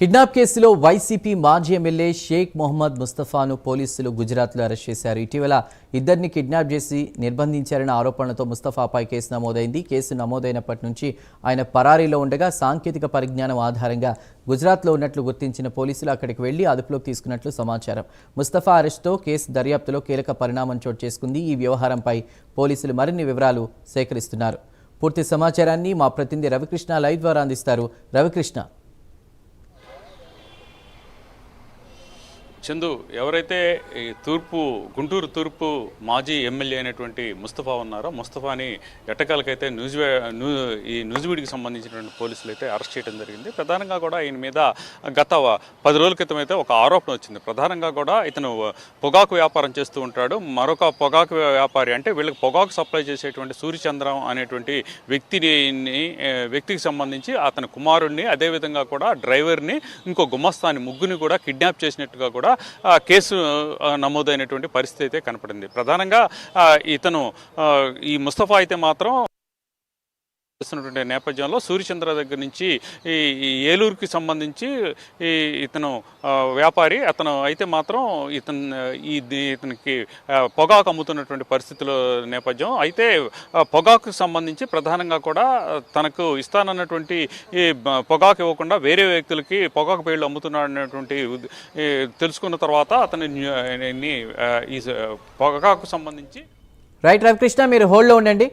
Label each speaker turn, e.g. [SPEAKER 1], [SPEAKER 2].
[SPEAKER 1] Kidnap కేసులో YCP మాజీ MLA Sheikh Mohammed ముస్తఫాను పోలీసులు గుజరాత్లో అరెస్ట్ చేశారు. ఇటీవల ఇద్దరిని కిడ్నాప్ చేసి నిర్బంధించారన్న ఆరోపణలతో ముస్తఫాపై కేసు నమోదైంది. కేసు నమోదైనప్పటి నుంచి ఆయన పరారీలో ఉండగా సాంకేతిక పరిజ్ఞానం ఆధారంగా గుజరాత్లో ఉన్నట్లు గుర్తించిన పోలీసులు అక్కడికి వెళ్లి అదుపులోకి తీసుకున్నట్లు సమాచారం. ముస్తఫా అరెస్టుతో కేసు దర్యాప్తులో కీలక పరిణామం చోటు చేసుకుంది. ఈ వ్యవహారంపై పోలీసులు మరిన్ని వివరాలు సేకరిస్తున్నారు. పూర్తి సమాచారాన్ని మా ప్రతినిధి రవికృష్ణ లైవ్ ద్వారా అందిస్తారు. రవికృష్ణ,
[SPEAKER 2] చందు, ఎవరైతే ఈ గుంటూరు తూర్పు మాజీ ఎమ్మెల్యే అయినటువంటి ముస్తఫా ఉన్నారో, ముస్తఫాని ఎట్టకాలకైతే ఈ నూజివీడికి సంబంధించినటువంటి పోలీసులు అయితే అరెస్ట్ చేయడం జరిగింది. ప్రధానంగా కూడా ఈయన మీద గత 10 రోజుల క్రితం అయితే ఒక ఆరోపణ వచ్చింది. ప్రధానంగా కూడా ఇతను పొగాకు వ్యాపారం చేస్తూ ఉంటాడు. మరొక పొగాకు వ్యాపారి అంటే వీళ్ళకి పొగాకు సప్లై చేసేటువంటి సూర్యచంద్రం అనేటువంటి వ్యక్తికి సంబంధించి అతని కుమారుడిని, అదేవిధంగా కూడా డ్రైవర్ని, ఇంకో గుమస్తాని ముగ్గురిని కూడా కిడ్నాప్ చేసినట్టుగా కూడా కేసు నమోదైనటువంటి పరిస్థితి అయితే కనపడింది. ప్రధానంగా ఇతను ఈ ముస్తఫా అయితే మాత్రం చేస్తున్నటువంటి నేపథ్యంలో సూర్యచంద్ర దగ్గర నుంచి ఈ ఏలూరుకి సంబంధించి ఇతను వ్యాపారి, అతను అయితే మాత్రం ఇతనికి పొగాకు అమ్ముతున్నటువంటి పరిస్థితుల నేపథ్యం. అయితే పొగాకు సంబంధించి ప్రధానంగా కూడా తనకు ఇస్తానన్నటువంటి ఈ పొగాకు ఇవ్వకుండా వేరే వ్యక్తులకి పొగాకు పేర్లు అమ్ముతున్నాడు అనేటువంటి తెలుసుకున్న తర్వాత అతని ఈ పొగాకు సంబంధించి
[SPEAKER 1] రైట్ రవికృష్ణ, మీరు హోల్డ్లో ఉండండి.